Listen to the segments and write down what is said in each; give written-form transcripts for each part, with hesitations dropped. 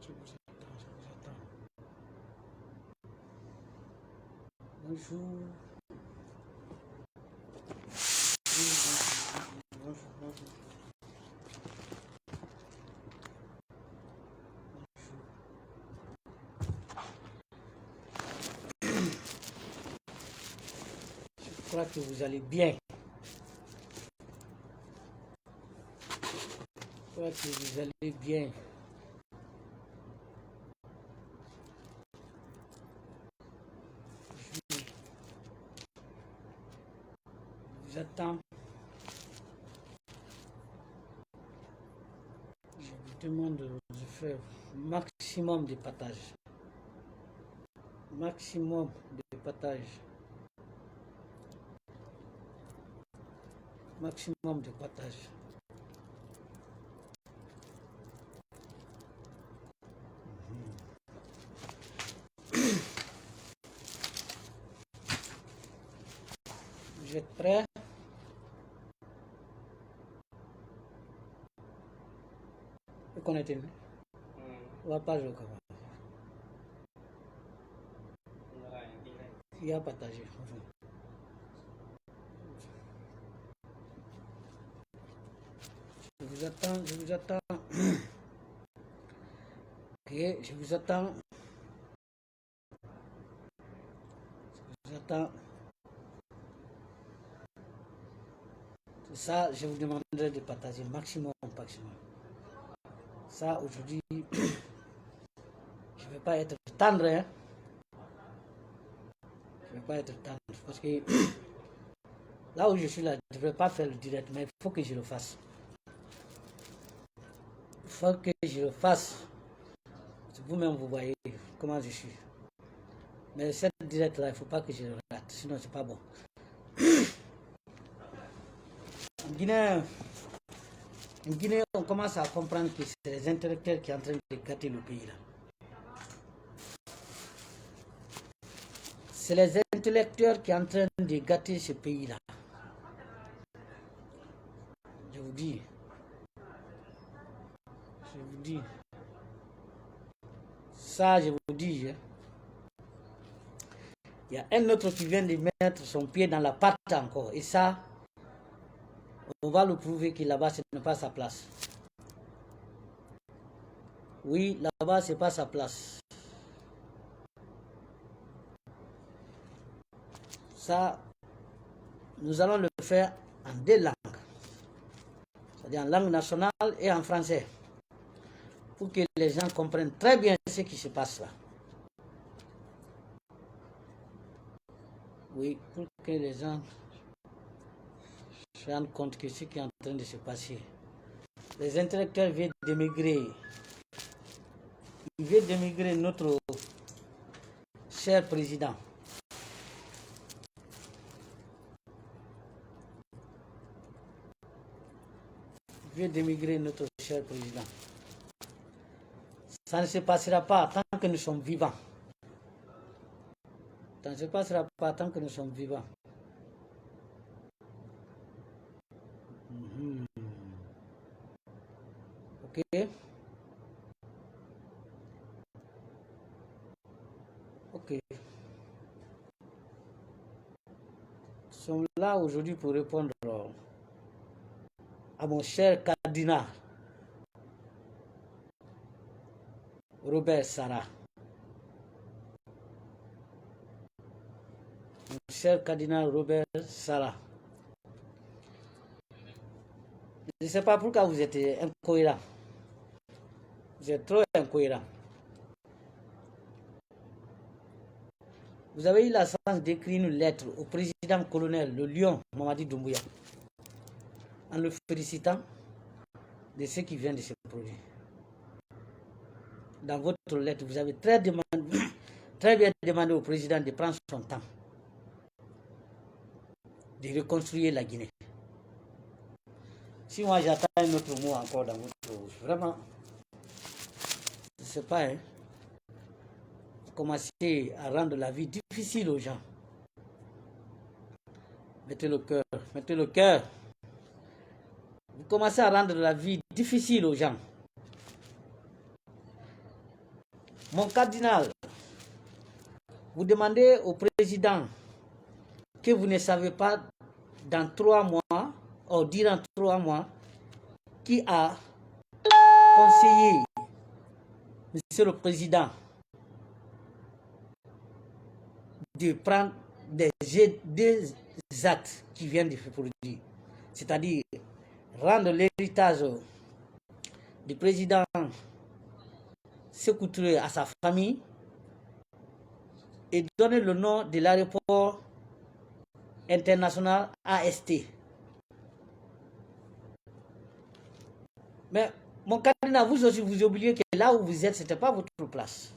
Je vous attends, je vous attends. Bonjour. Bonjour, bonjour. Je crois que vous allez bien. Je crois que vous allez bien. Je vous attends. Je vous demande de faire maximum de partage. Maximum de partage. Maximum de partage. Vous êtes prêts? Vous connaissez? On va pas jouer comme ça. Il y a partagé. Je vous attends, je vous attends. Ok, je vous attends. Je vous attends. Ça, je vous demanderai de partager maximum, maximum. Ça, aujourd'hui, je ne vais pas être tendre. Hein? Je ne vais pas être tendre. Parce que là où je suis là, je ne devrais pas faire le direct, mais il faut que je le fasse. Il faut que je le fasse. Vous-même, vous voyez comment je suis. Mais cette direct-là, il ne faut pas que je le rate. Sinon, c'est pas bon. En Guinée, on commence à comprendre que c'est les intellectuels qui sont en train de gâter le pays là. C'est les intellectuels qui sont en train de gâter ce pays là. Je vous dis. Je vous dis. Ça, je vous dis. Hein. Il y a un autre qui vient de mettre son pied dans la pâte encore. Et ça, on va le prouver que là-bas, ce n'est pas sa place. Oui, là-bas, ce n'est pas sa place. Ça, nous allons le faire en deux langues. C'est-à-dire en langue nationale et en français. Pour que les gens comprennent très bien ce qui se passe là. Oui, pour que les gens se rendent compte que ce qui est en train de se passer. Les intellectuels viennent d'émigrer. Ils viennent d'émigrer notre cher président. Ils viennent d'émigrer notre cher président. Ça ne se passera pas tant que nous sommes vivants. Ça ne se passera pas tant que nous sommes vivants. Ok? Ok. Nous sommes là aujourd'hui pour répondre à mon cher cardinal Robert Sarah. Mon cher cardinal Robert Sarah. Je ne sais pas pourquoi vous êtes incohérent. Vous êtes trop incohérent. Vous avez eu la chance d'écrire une lettre au président colonel, le lion Mamadi Doumbouya, en le félicitant de ce qui vient de se produire. Dans votre lettre, vous avez très bien demandé au président de prendre son temps, de reconstruire la Guinée. Si moi j'attends un autre mot encore dans votre bouche, vraiment, je ne sais pas, hein, commencer à rendre la vie difficile aux gens. Mettez le cœur, mettez le cœur. Vous commencez à rendre la vie difficile aux gens. Mon cardinal, vous demandez au président que vous ne savez pas dans 3 mois, ou durant 3 mois, qui a conseillé Monsieur le Président de prendre des actes qui viennent de se produire. C'est-à-dire rendre l'héritage du président Sékou Touré à sa famille et donner le nom de l'aéroport international AST. Mais mon cardinal, vous aussi, vous oubliez que là où vous êtes, ce n'était pas votre place.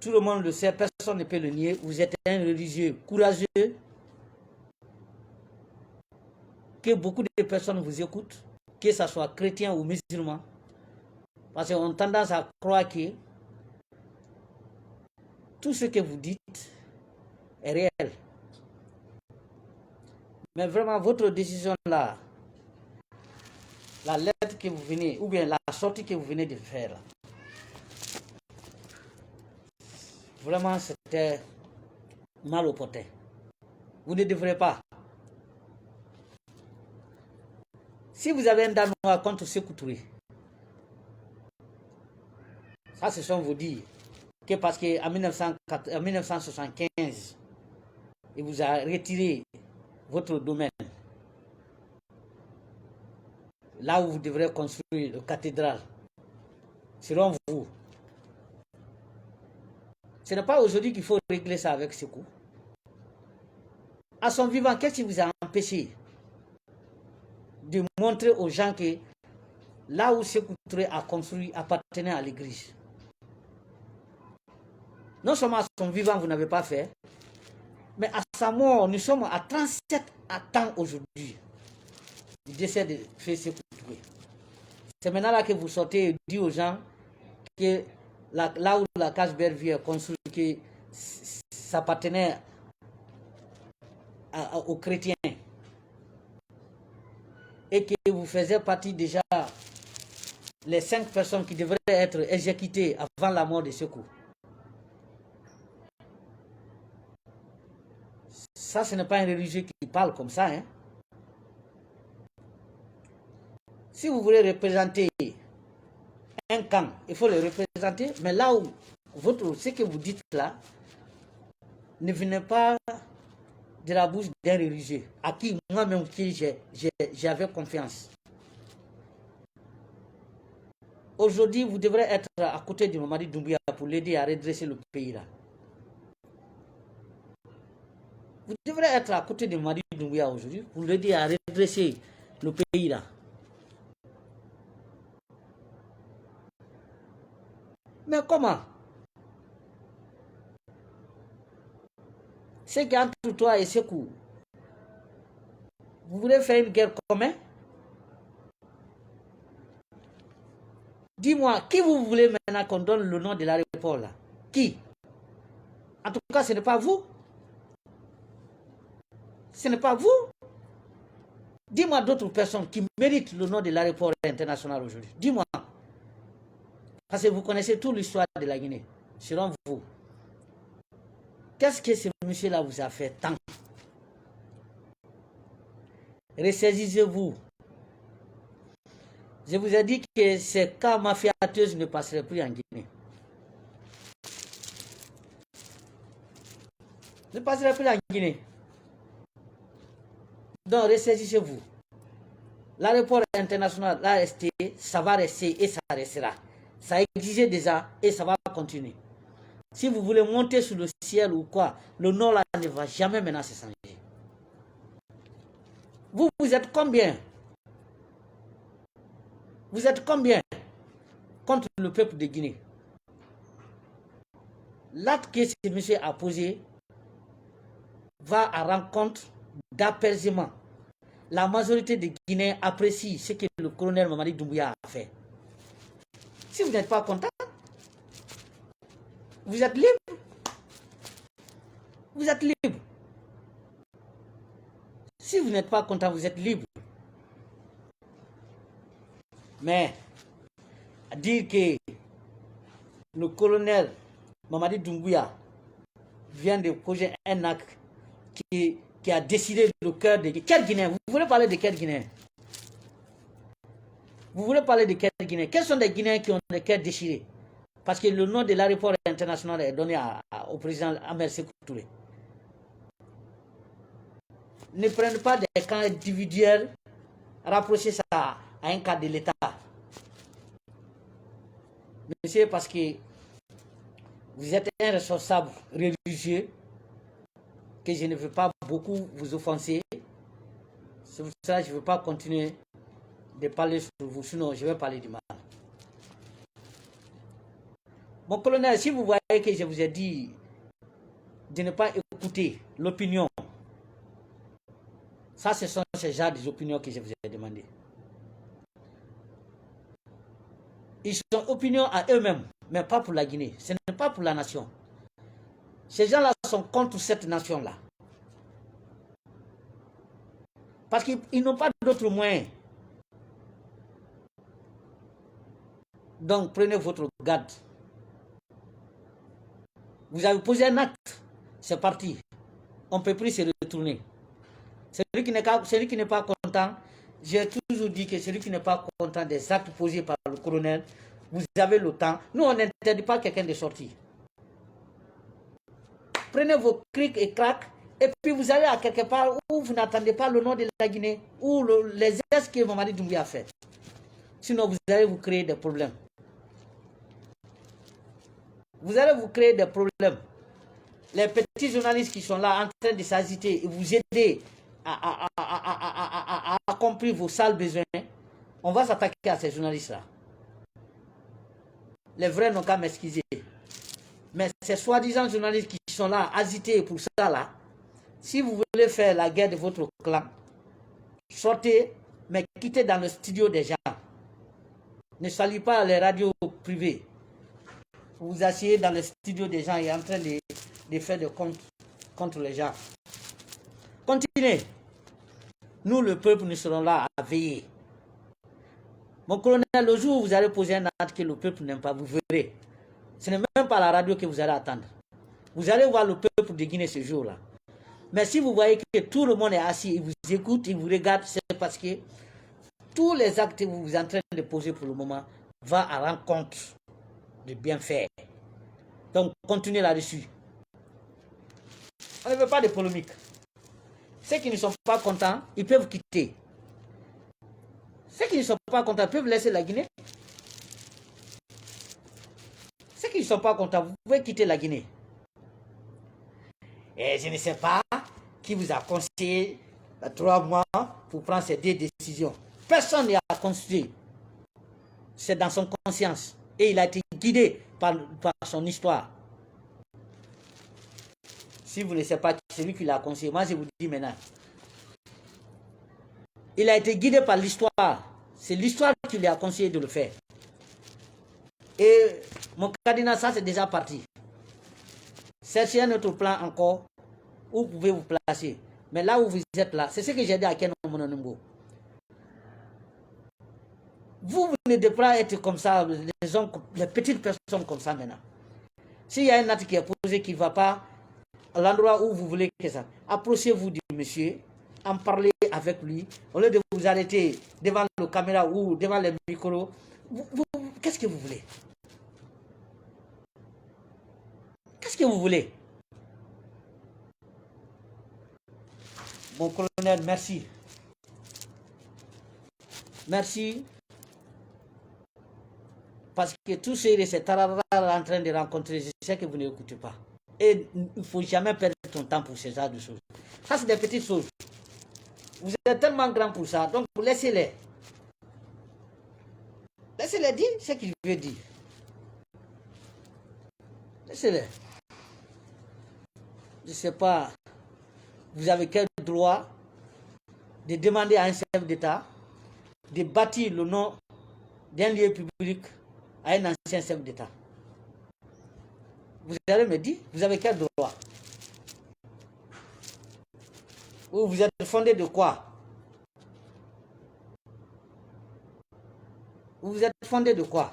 Tout le monde le sait, personne ne peut le nier. Vous êtes un religieux courageux, que beaucoup de personnes vous écoutent, que ce soit chrétien ou musulman. Parce qu'on a tendance à croire que tout ce que vous dites est réel. Mais vraiment, votre décision là, la lettre que vous venez, ou bien la sortie que vous venez de faire, vraiment c'était mal au porté. Vous ne devrez pas. Si vous avez un Danois contre Sékou Touré, ça ce sont vos dires. Que parce qu'en 1975, il vous a retiré votre domaine. Là où vous devrez construire une cathédrale, selon vous. Ce n'est pas aujourd'hui qu'il faut régler ça avec Sékou. À son vivant, qu'est-ce qui vous a empêché de montrer aux gens que là où Sékou Touré a construit appartenait à l'église? Non seulement à son vivant, vous n'avez pas fait, mais à sa mort, nous sommes à 37 ans aujourd'hui du décès de Sékou Touré. C'est maintenant là que vous sortez et dites aux gens que là où la case Bellevue est construite, que ça appartenait aux chrétiens et que vous faisiez partie déjà les 5 personnes qui devraient être exécutées avant la mort de Sékou. Ça, ce n'est pas un religieux qui parle comme ça. Hein? Si vous voulez représenter un camp, il faut le représenter, mais là où ce que vous dites là ne venait pas de la bouche d'un religieux à qui moi-même j'avais confiance. Aujourd'hui, vous devrez être à côté de Mamadi Doumbouya pour l'aider à redresser le pays là. Vous devrez être à côté de Mamadi Doumbouya aujourd'hui pour l'aider à redresser le pays là. Mais comment? C'est qu'entre toi et Sékou, vous voulez faire une guerre commune? Dis-moi, qui vous voulez maintenant qu'on donne le nom de l'aéroport là? Qui? En tout cas, ce n'est pas vous. Ce n'est pas vous. Dis-moi d'autres personnes qui méritent le nom de l'aéroport international aujourd'hui. Dis-moi. Parce que vous connaissez toute l'histoire de la Guinée. Selon vous, qu'est-ce que ce monsieur-là vous a fait tant? Ressaisissez-vous. Je vous ai dit que ces cas mafiateuses ne passeraient plus en Guinée. Ne passeraient plus en Guinée. Donc, ressaisissez-vous. L'aéroport international, l'AST, ça va rester et ça restera. Ça existait déjà et ça va continuer. Si vous voulez monter sur le ciel ou quoi, le nom là ne va jamais maintenant se changer. Vous êtes combien? Vous êtes combien contre le peuple de Guinée? L'acte que ce monsieur a posé va à rencontre d'apaisement. La majorité des Guinéens apprécient ce que le colonel Mamadi Doumbouya a fait. Si vous n'êtes pas content, vous êtes libre. Vous êtes libre. Si vous n'êtes pas content, vous êtes libre. Mais dire que le colonel Mamadi Doumbouya vient de poser un acte qui a décidé le cœur de... Quel Guinéen? Vous voulez parler de quel Guinéen? Vous voulez parler de quel Guinéen? Quels sont les Guinéens qui ont le cœur déchiré? Parce que le nom de l'aéroport international est donné au président Ahmed Sékou Touré. Ne prenez pas des camps individuels, rapprochez ça à un cas de l'État. Monsieur, parce que vous êtes un responsable religieux, que je ne veux pas beaucoup vous offenser. C'est pour ça que je ne veux pas continuer de parler sur vous, sinon je vais parler du mal. Mon colonel, si vous voyez que je vous ai dit de ne pas écouter l'opinion, ça ce sont ces genres d'opinions que je vous ai demandé. Ils sont opinions à eux-mêmes, mais pas pour la Guinée. Ce n'est pas pour la nation. Ces gens-là sont contre cette nation-là. Parce qu'ils n'ont pas d'autres moyens. Donc prenez votre garde. Vous avez posé un acte, c'est parti. On ne peut plus se retourner. Celui qui n'est pas content, j'ai toujours dit que celui qui n'est pas content des actes posés par le colonel, vous avez le temps. Nous, on n'interdit pas quelqu'un de sortir. Prenez vos crics et craques, et puis vous allez à quelque part où vous n'attendez pas le nom de la Guinée, ou les gestes que Mamadi Doumbouya a fait. Sinon, vous allez vous créer des problèmes. Vous allez vous créer des problèmes. Les petits journalistes qui sont là en train de s'agiter et vous aider à accomplir vos sales besoins, on va s'attaquer à ces journalistes-là. Les vrais n'ont qu'à m'excuser. Mais ces soi-disant journalistes qui sont là, agités pour ça là, si vous voulez faire la guerre de votre clan, sortez, mais quittez dans le studio des gens. Ne saluez pas les radios privées. Vous vous asseyez dans le studio des gens et en train de faire des comptes contre les gens. Continuez. Nous, le peuple, nous serons là à veiller. Mon colonel, le jour où vous allez poser un acte que le peuple n'aime pas, vous verrez. Ce n'est même pas la radio que vous allez attendre. Vous allez voir le peuple de Guinée ce jour-là. Mais si vous voyez que tout le monde est assis, il vous écoute, il vous regarde, c'est parce que tous les actes que vous êtes en train de poser pour le moment vont à l'encontre de bien faire. Donc, continuez là-dessus. On ne veut pas de polémique. Ceux qui ne sont pas contents, ils peuvent quitter. Ceux qui ne sont pas contents peuvent laisser la Guinée. Ceux qui ne sont pas contents, vous pouvez quitter la Guinée. Et je ne sais pas qui vous a conseillé 3 mois pour prendre ces 2 décisions. Personne n'a conseillé. C'est dans son conscience. Et il a été guidé par son histoire. Si vous ne savez pas, c'est lui qui l'a conseillé. Moi, je vous dis maintenant. Il a été guidé par l'histoire. C'est l'histoire qui lui a conseillé de le faire. Et mon cardinal, ça c'est déjà parti. Cherchez un autre plan encore où vous pouvez vous placer. Mais là où vous êtes là, c'est ce que j'ai dit à Ken Mononumbo. Vous ne devez pas être comme ça, les petites personnes comme ça maintenant. S'il y a un acte qui est posé qui ne va pas à l'endroit où vous voulez que ça, approchez-vous du monsieur, en parlez avec lui, au lieu de vous arrêter devant la caméra ou devant les micros. Qu'est-ce que vous voulez? Qu'est-ce que vous voulez? Mon colonel, merci. Merci. Parce que tous ces tararara en train de rencontrer, je sais que vous n'écoutez pas. Et il ne faut jamais perdre ton temps pour ce genre de choses. Ça, c'est des petites choses. Vous êtes tellement grand pour ça, donc laissez-les. Laissez-les dire ce qu'il veut dire. Laissez-les. Je ne sais pas, vous avez quel droit de demander à un chef d'État de bâtir le nom d'un lieu public à un ancien chef d'État. Vous allez me dire, vous avez quel droit? Ou vous êtes fondé de quoi? Vous êtes fondé de quoi?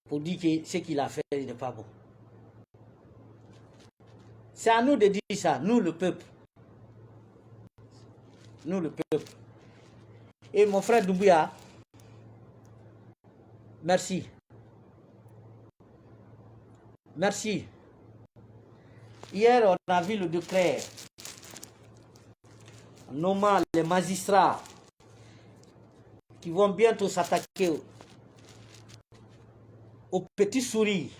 pour dire que ce qu'il a fait n'est pas bon. C'est à nous de dire ça, nous le peuple. Nous le peuple. Et mon frère Doumbouya, merci. Merci. Hier, on a vu le décret nommant les magistrats qui vont bientôt s'attaquer aux petits souris,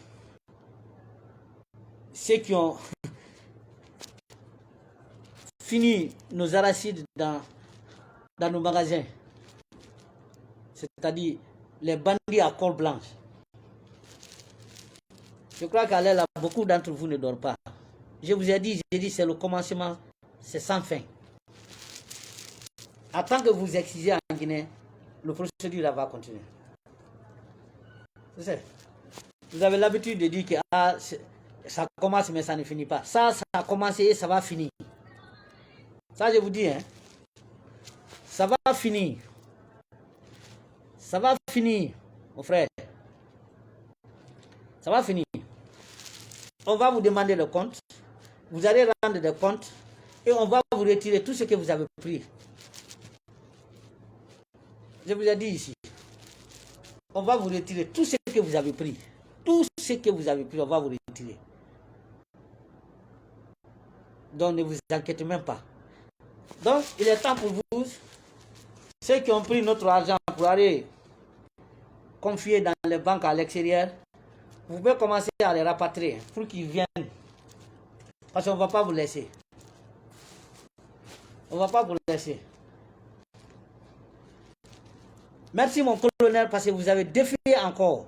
ceux qui ont fini nos arachides dans nos magasins, c'est-à-dire les bandits à col blanche. Je crois qu'à l'air là, beaucoup d'entre vous ne dorment pas. Je vous ai dit, c'est le commencement, c'est sans fin. Attends que vous excisez en Guinée, le procédure va continuer. Vous avez l'habitude de dire que ça commence mais ça ne finit pas. Ça a commencé et ça va finir. Ça je vous dis, hein. Ça va finir. Ça va finir, mon frère. Ça va finir. On va vous demander le compte. Vous allez rendre des comptes. Et on va vous retirer tout ce que vous avez pris. Je vous ai dit ici. On va vous retirer tout ce que vous avez pris. Tout ce que vous avez pris, on va vous retirer. Donc ne vous inquiétez même pas. Donc il est temps pour vous, ceux qui ont pris notre argent pour aller confier dans les banques à l'extérieur, vous pouvez commencer à les rapatrier pour qu'ils viennent. Parce qu'on ne va pas vous laisser. On ne va pas vous laisser. Merci mon colonel parce que vous avez défié encore.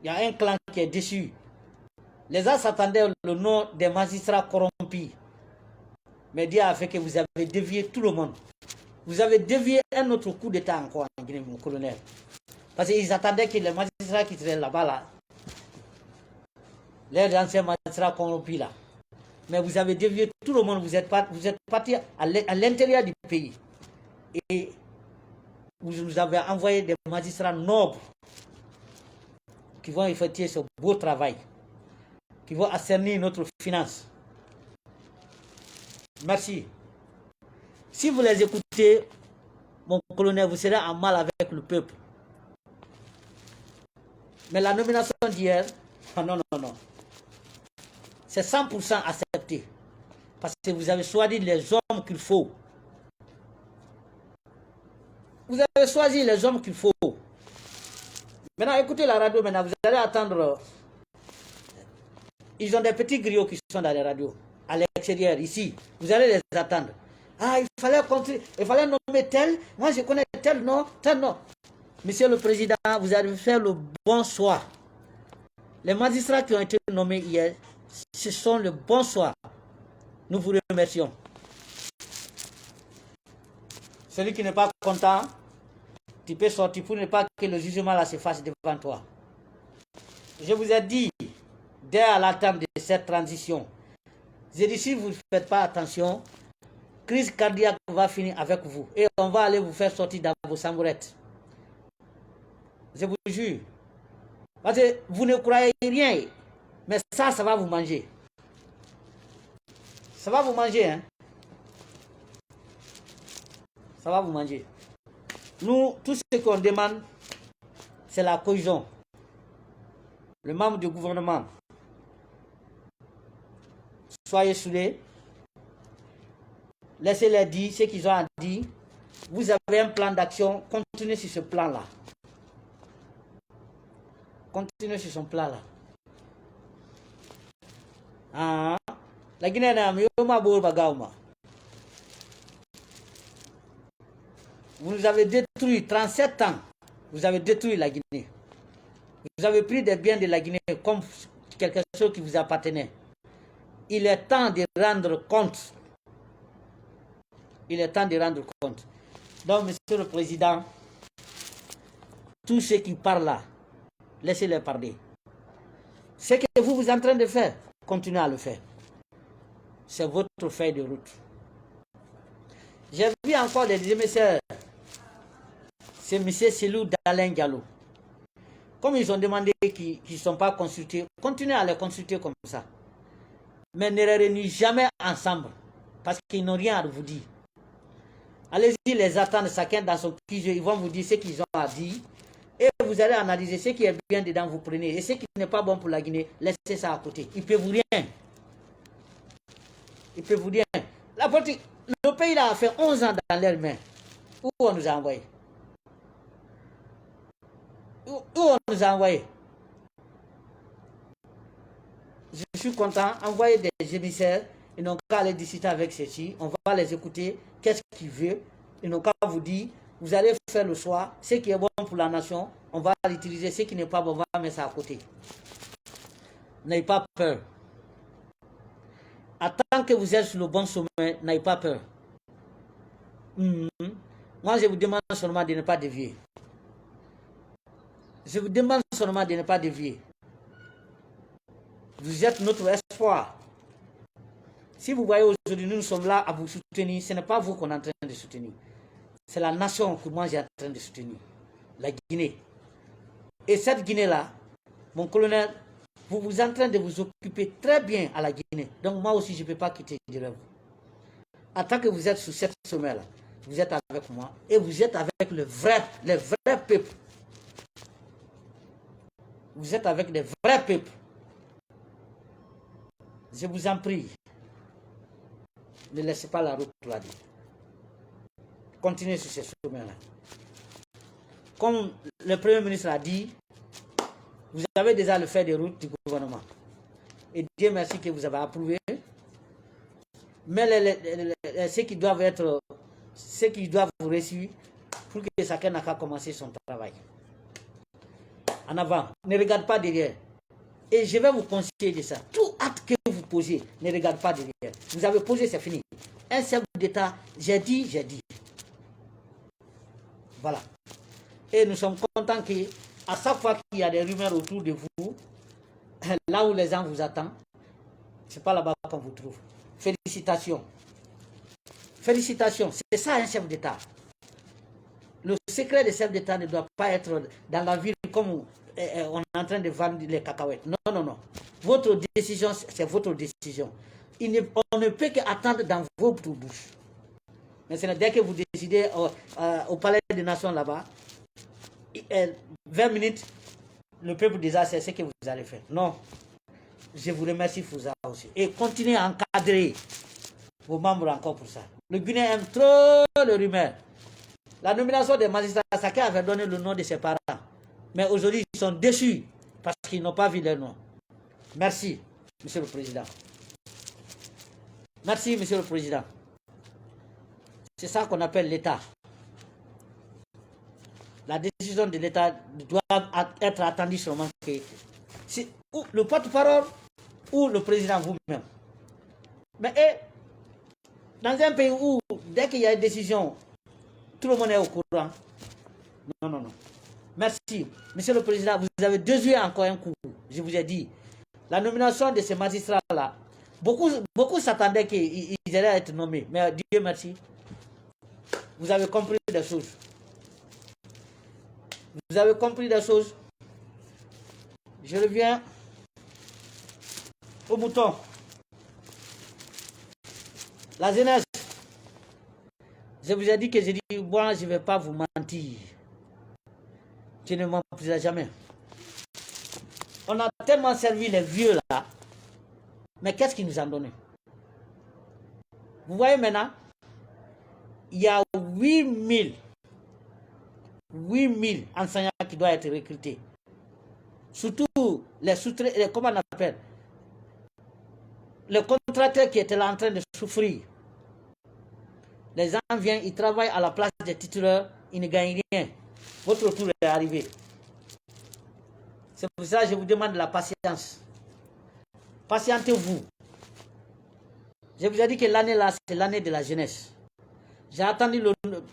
Il y a un clan qui est déçu. Les gens s'attendaient au nom des magistrats corrompus. Mais Dieu a fait que vous avez dévié tout le monde. Vous avez dévié un autre coup d'État encore en Guinée, mon colonel. Parce qu'ils attendaient que les magistrats qui étaient là-bas, là, les anciens magistrats corrompus là. Mais vous avez dévié tout le monde. Vous êtes parti à l'intérieur du pays. Et vous nous avez envoyé des magistrats nobles qui vont effectuer ce beau travail, qui vont assainir notre finance. Merci. Si vous les écoutez, mon colonel, vous serez en mal avec le peuple. Mais la nomination d'hier, non. C'est 100% accepté. Parce que vous avez choisi les hommes qu'il faut. Vous avez choisi les hommes qu'il faut. Maintenant, écoutez la radio, maintenant, vous allez attendre. Ils ont des petits griots qui sont dans les radios, à l'extérieur, ici. Vous allez les attendre. Ah, il fallait nommer tel. Moi, je connais tel nom, tel nom. Monsieur le Président, vous avez fait le bon choix. Les magistrats qui ont été nommés hier, ce sont le bon choix. Nous vous remercions. Celui qui n'est pas content, tu peux sortir pour ne pas que le jugement là se fasse devant toi. Je vous ai dit, dès à l'attente de cette transition, j'ai dit si vous ne faites pas attention, crise cardiaque va finir avec vous. Et on va aller vous faire sortir dans vos sangourettes. Je vous jure. Parce que vous ne croyez rien. Mais ça va vous manger. Ça va vous manger, hein. Ça va vous manger. Nous, tout ce qu'on demande, c'est la cohésion. Le membre du gouvernement, soyez soudés. Laissez-les dire ce qu'ils ont à dire. Vous avez un plan d'action, continuez sur ce plan-là. Continuez sur son plan-là. Ah, la Guinée n'a pas de. Vous nous avez détruit 37 ans. Vous avez détruit la Guinée. Vous avez pris des biens de la Guinée comme quelque chose qui vous appartenait. Il est temps de rendre compte. Il est temps de rendre compte. Donc, Monsieur le Président, tous ceux qui parlent là, laissez-les parler. Ce que vous êtes en train de faire, continuez à le faire. C'est votre feuille de route. J'ai vu encore des émissaires. C'est M. Selou d'Alain Diallo. Comme ils ont demandé qu'ils ne sont pas consultés, continuez à les consulter comme ça. Mais ne les réunis jamais ensemble, parce qu'ils n'ont rien à vous dire. Allez-y les attendre chacun dans son petit jeu, ils vont vous dire ce qu'ils ont à dire. Et vous allez analyser ce qui est bien dedans, vous prenez. Et ce qui n'est pas bon pour la Guinée, laissez ça à côté. Il ne peut vous rien. Il ne peut vous rien. La politique, le pays là a fait 11 ans dans leurs mains. Où on nous a envoyé? Où on nous a envoyé? Je suis content, envoyer des émissaires, ils n'ont qu'à aller discuter avec ceux-ci, on va les écouter, qu'est-ce qu'ils veulent, ils n'ont qu'à vous dire, vous allez faire le choix, ce qui est bon pour la nation, on va l'utiliser, ce qui n'est pas bon, on va mettre ça à côté. N'ayez pas peur. Tant que vous êtes sur le bon chemin, n'ayez pas peur. Moi, je vous demande seulement de ne pas dévier. Je vous demande seulement de ne pas dévier. Vous êtes notre espoir. Si vous voyez aujourd'hui, nous sommes là à vous soutenir, ce n'est pas vous qu'on est en train de soutenir. C'est la nation que moi j'ai en train de soutenir. La Guinée. Et cette Guinée-là, mon colonel, vous êtes en train de vous occuper très bien à la Guinée. Donc moi aussi, je ne peux pas quitter de vous. En tant que vous êtes sur cette sommet-là, vous êtes avec moi et vous êtes avec le vrai peuple. Vous êtes avec les vrais peuples. Je vous en prie, ne laissez pas la route là. Continuez sur ce chemin-là. Comme le Premier ministre a dit, vous avez déjà le fait des routes du gouvernement. Et Dieu merci que vous avez approuvé. Mais ceux qui doivent être, ceux qui doivent vous réussir, pour que chacun n'a qu'à commencer son travail. En avant, ne regarde pas derrière. Et je vais vous conseiller de ça. Tout acte que vous posez, ne regarde pas derrière. Vous avez posé, c'est fini. Un chef d'État, j'ai dit, j'ai dit. Voilà. Et nous sommes contents qu'à chaque fois qu'il y a des rumeurs autour de vous, là où les gens vous attendent, c'est pas là-bas qu'on vous trouve. Félicitations. Félicitations. C'est ça un chef d'État. Le secret des chefs d'État ne doit pas être dans la ville comme on est en train de vendre les cacahuètes. Non, non, non. Votre décision, c'est votre décision. On ne peut qu'attendre dans votre bouche. Mais dès que vous décidez au Palais des Nations là-bas, 20 minutes, le peuple déjà sait ce que vous allez faire. Non. Je vous remercie pour ça aussi. Et continuez à encadrer vos membres encore pour ça. Le Guinée aime trop le rumeur. La nomination des magistrats, chacun avait donné le nom de ses parents. Mais aujourd'hui, ils sont déçus parce qu'ils n'ont pas vu leur nom. Merci, Monsieur le Président. Merci, Monsieur le Président. C'est ça qu'on appelle l'État. La décision de l'État doit être attendue seulement que ou le porte-parole ou le président vous-même. Mais dans un pays où, dès qu'il y a une décision, tout le monde est au courant. Non, non, non. Merci. Monsieur le Président, vous avez déjoué encore un coup. Je vous ai dit. La nomination de ces magistrats-là, beaucoup s'attendaient qu'ils allaient être nommés. Mais Dieu merci. Vous avez compris des choses. Vous avez compris des choses. Je reviens au mouton. La jeunesse. Je vous ai dit que moi, je ne vais pas vous mentir. Je ne mentirai jamais. On a tellement servi les vieux là. Mais qu'est-ce qu'ils nous ont donné? Vous voyez maintenant, il y a 8000 enseignants qui doivent être recrutés. Surtout comment on appelle? Les contracteurs qui étaient là en train de souffrir. Les gens viennent, ils travaillent à la place des titulaires, ils ne gagnent rien. Votre tour est arrivé. C'est pour ça que je vous demande de la patience. Patientez-vous. Je vous ai dit que l'année là, c'est l'année de la jeunesse. J'ai attendu,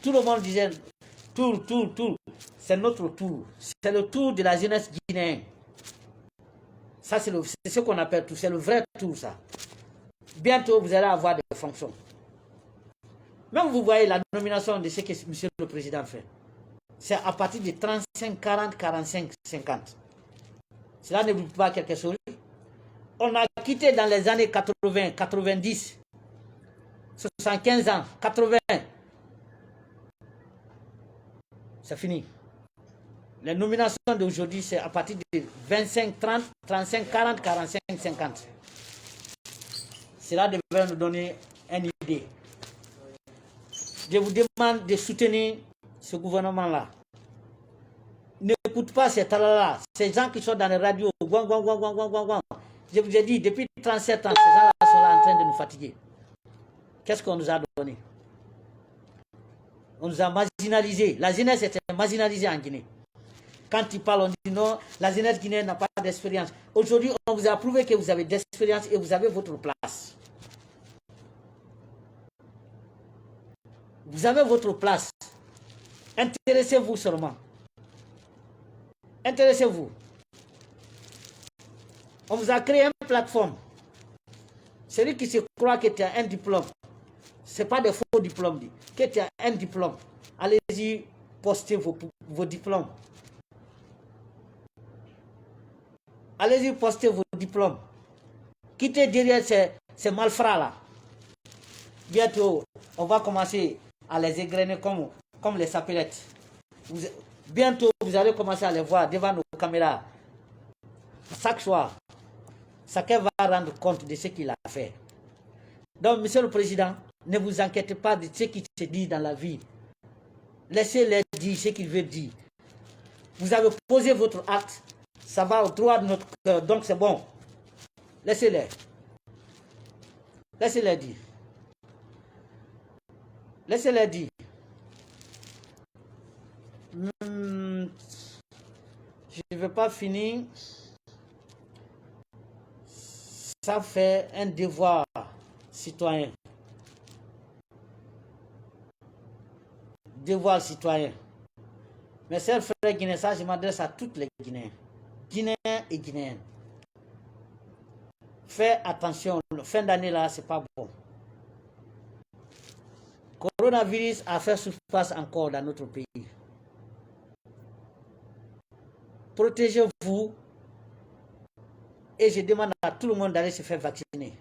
tout le monde disait, tour, c'est notre tour. C'est le tour de la jeunesse guinéenne. Ça, c'est ce qu'on appelle tout. C'est le vrai tour, ça. Bientôt, vous allez avoir des fonctions. Même vous voyez la nomination de ce que M. le Président fait. C'est à partir de 35 40, 45, 50. Cela ne vous dit pas quelque chose? On a quitté dans les années 80, 90, 75 ans, 80. C'est fini. Les nominations d'aujourd'hui, c'est à partir de 25, 30, 35, 40, 45, 50. Cela devrait nous donner une idée. Je vous demande de soutenir ce gouvernement-là. N'écoute pas ces talents-là, ces gens qui sont dans les radios. Je vous ai dit, depuis 37 ans, ces gens-là sont là en train de nous fatiguer. Qu'est-ce qu'on nous a donné? On nous a marginalisés. La jeunesse était marginalisée en Guinée. Quand ils parlent, on dit non, la jeunesse guinéenne n'a pas d'expérience. Aujourd'hui, on vous a prouvé que vous avez d'expérience et vous avez votre place. Vous avez votre place. Intéressez-vous seulement. Intéressez-vous. On vous a créé une plateforme. Celui qui se croit que tu as un diplôme, ce n'est pas des faux diplômes, que tu as un diplôme. Allez-y, postez vos diplômes. Allez-y, postez vos diplômes. Quittez derrière ces malfrats-là. Bientôt, on va commencer à les égrener comme les sapelettes. Bientôt, vous allez commencer à les voir devant nos caméras. Chaque soir, chacun va rendre compte de ce qu'il a fait. Donc, Monsieur le Président, ne vous inquiétez pas de ce qui se dit dans la vie. Laissez-les dire ce qu'ils veulent dire. Vous avez posé votre acte, ça va au droit de notre cœur, donc c'est bon. Laissez-les. Laissez-les dire. Laissez-les dire. Je ne vais pas finir. Ça fait un devoir citoyen. Devoir citoyen. Mes chers frères guinéens, ça je m'adresse à toutes les Guinéens. Guinéens et Guinéennes. Faites attention, fin d'année là, c'est pas bon. Coronavirus a fait surface encore dans notre pays. Protégez-vous et je demande à tout le monde d'aller se faire vacciner.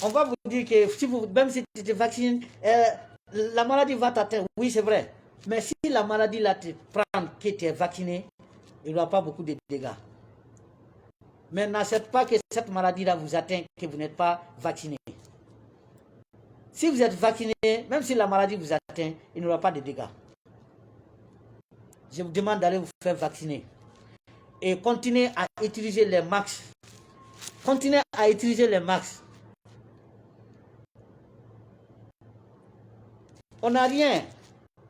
On va vous dire que si même si tu te vaccines, la maladie va t'atteindre. Oui, c'est vrai. Mais si la maladie là te prend, que tu es vacciné, il n'y aura pas beaucoup de dégâts. Mais n'acceptez pas que cette maladie là vous atteigne, que vous n'êtes pas vacciné. Si vous êtes vacciné, même si la maladie vous atteint, il n'y aura pas de dégâts. Je vous demande d'aller vous faire vacciner. Et continuez à utiliser les masques. Continuez à utiliser les masques. On n'a rien.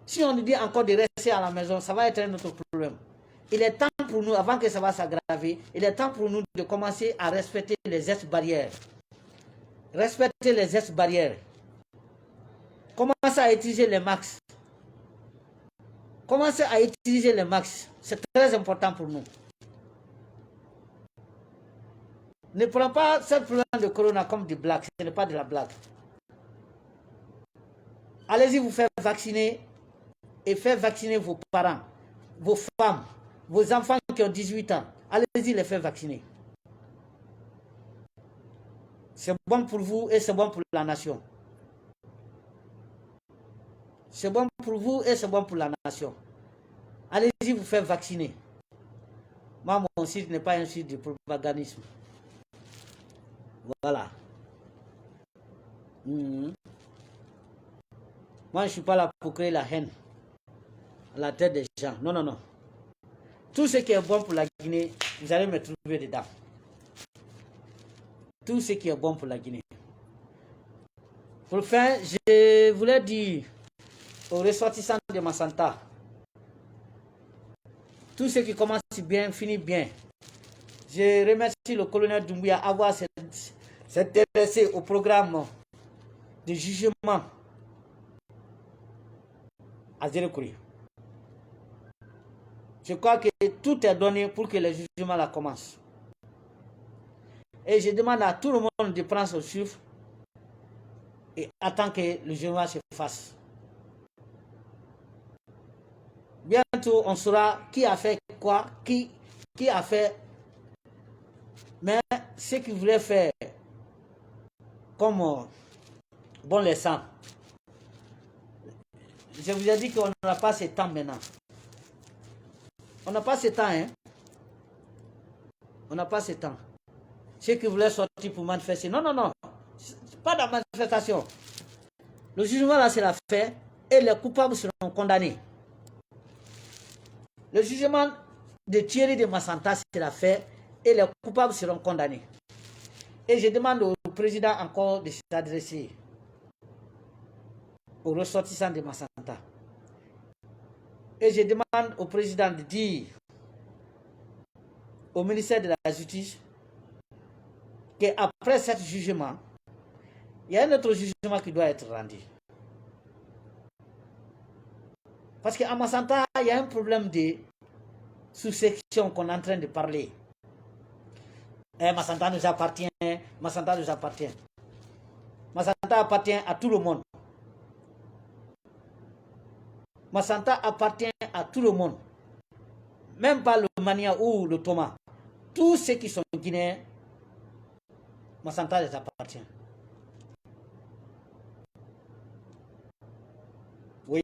Si on nous dit encore de rester à la maison, ça va être un autre problème. Il est temps pour nous, avant que ça va s'aggraver, il est temps pour nous de commencer à respecter les gestes barrières. Respecter les gestes barrières. Commencez à utiliser les masques. Commencez à utiliser les masques. C'est très important pour nous. Ne prenez pas cette problème de corona comme des blagues. Ce n'est pas de la blague. Allez-y vous faire vacciner et faire vacciner vos parents, vos femmes, vos enfants qui ont 18 ans. Allez-y les faire vacciner. C'est bon pour vous et c'est bon pour la nation. C'est bon pour vous et c'est bon pour la nation. Allez-y vous faire vacciner. Moi, mon site n'est pas un site de propagandisme. Voilà. Moi, je ne suis pas là pour créer la haine à la tête des gens. Non, non, non. Tout ce qui est bon pour la Guinée, vous allez me trouver dedans. Tout ce qui est bon pour la Guinée. Pour fin, je voulais dire aux ressortissants de Massanta, tout ce qui commence bien, finit bien. Je remercie le colonel Doumbouya d'avoir s'intéressé au programme de jugement à Zérekouri. Je crois que tout est donné pour que le jugement là commence. Et je demande à tout le monde de prendre son chiffre et attendre que le jugement se fasse. Bientôt, on saura qui a fait quoi, qui a fait. Mais ce qu'ils voulaient faire, comme bon les sangs, je vous ai dit qu'on n'a pas ce temps maintenant. On n'a pas ce temps, hein. On n'a pas ce temps. Ceux qui voulaient sortir pour manifester, non, non, non. Pas de manifestation. Le jugement là, c'est la fait et les coupables seront condamnés. Le jugement de Thierry de Massanta, c'est la fait et les coupables seront condamnés. Et je demande au président encore de s'adresser aux ressortissants de Massanta. Et je demande au président de dire au ministère de la Justice qu'après ce jugement, il y a un autre jugement qui doit être rendu. Parce qu'à Massanta, il y a un problème de sous-section qu'on est en train de parler. Massanta nous appartient, Massanta nous appartient. Massanta appartient à tout le monde. Massanta appartient à tout le monde. Même pas le Mania ou le Thomas. Tous ceux qui sont guinéens, Massanta les appartient. Oui.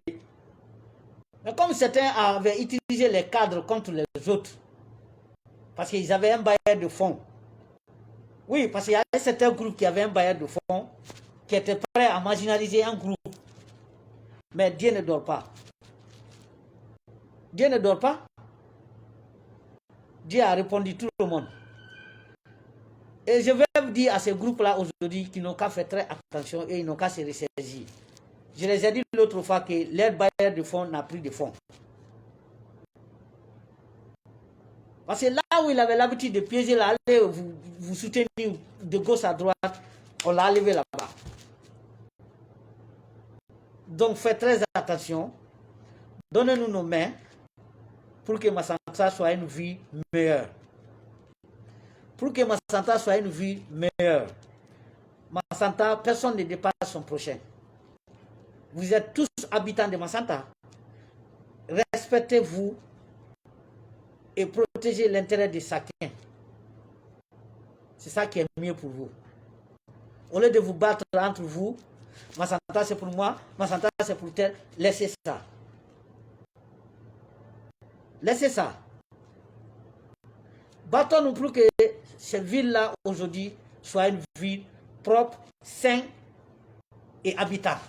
Mais comme certains avaient utilisé les cadres contre les autres, parce qu'ils avaient un bailleur de fonds. Oui, parce qu'il y a certains groupes qui avaient un bailleur de fonds, qui étaient prêts à marginaliser un groupe. Mais Dieu ne dort pas. Dieu ne dort pas. Dieu a répondu tout le monde. Et je vais vous dire à ces groupes-là aujourd'hui qu'ils n'ont qu'à faire très attention et ils n'ont qu'à se ressaisir. Je les ai dit l'autre fois que leur bailleur de fonds n'a plus de fonds. Parce que là où il avait l'habitude de piéger, là, vous soutenir de gauche à droite, on l'a enlevé là-bas. Donc faites très attention. Donnez-nous nos mains pour que Massanta soit une vie meilleure. Pour que Massanta soit une vie meilleure. Massanta, personne ne dépasse son prochain. Vous êtes tous habitants de Massanta. Respectez-vous et protégez l'intérêt de chacun. C'est ça qui est mieux pour vous. Au lieu de vous battre entre vous, Massanta c'est pour moi, Massanta c'est pour tel, laissez ça. Laissez ça. Battons-nous pour que cette ville-là aujourd'hui soit une ville propre, saine et habitable.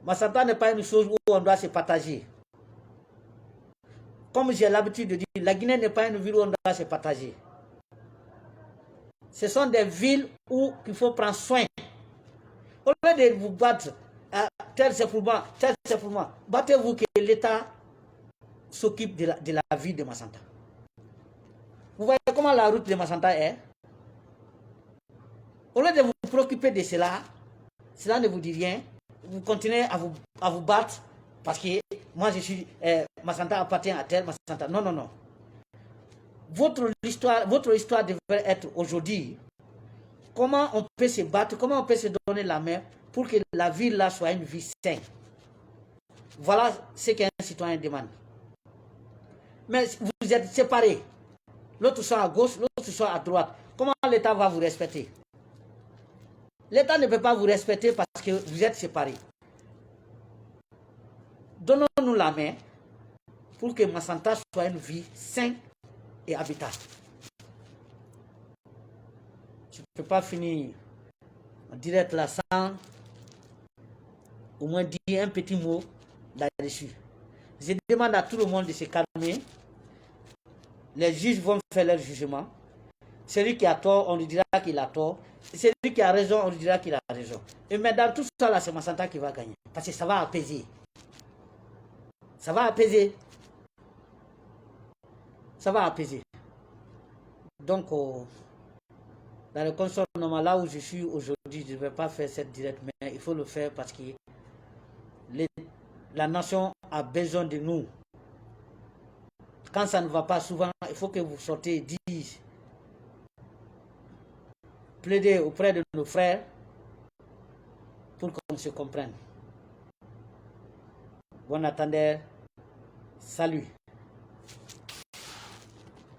Massanta n'est pas une chose où on doit se partager. Comme j'ai l'habitude de dire, la Guinée n'est pas une ville où on doit se partager. Ce sont des villes où il faut prendre soin. Au lieu de vous battre, tel c'est pour moi, tel c'est pour moi, battez-vous que l'État s'occupe de la vie de Massanta. Vous voyez comment la route de Massanta est? Au lieu de vous préoccuper de cela, cela ne vous dit rien. Vous continuez à vous battre parce que moi je suis Massanta appartient à tel Massanta. Non, non, non. Votre histoire devrait être aujourd'hui comment on peut se battre, comment on peut se donner la main pour que la ville là soit une vie saine. Voilà ce qu'un citoyen demande. Mais vous êtes séparés. L'autre soit à gauche, l'autre soit à droite. Comment l'État va vous respecter? L'État ne peut pas vous respecter parce que vous êtes séparés. Donnons-nous la main pour que Massanta soit une vie saine et habitable. Je ne peux pas finir en direct là sans au moins dire un petit mot là-dessus. Je demande à tout le monde de se calmer. Les juges vont faire leur jugement. Celui qui a tort, on lui dira qu'il a tort. Celui qui a raison, on lui dira qu'il a raison. Et mais dans tout ça, là, c'est Massanta qui va gagner. Parce que ça va apaiser. Ça va apaiser. Ça va apaiser. Donc, dans le consort normal, là où je suis aujourd'hui, je ne vais pas faire cette directe, mais il faut le faire parce que la nation a besoin de nous. Quand ça ne va pas souvent, il faut que vous sortez et dites, plaider auprès de nos frères pour qu'on se comprenne. Bon attendeur, salut.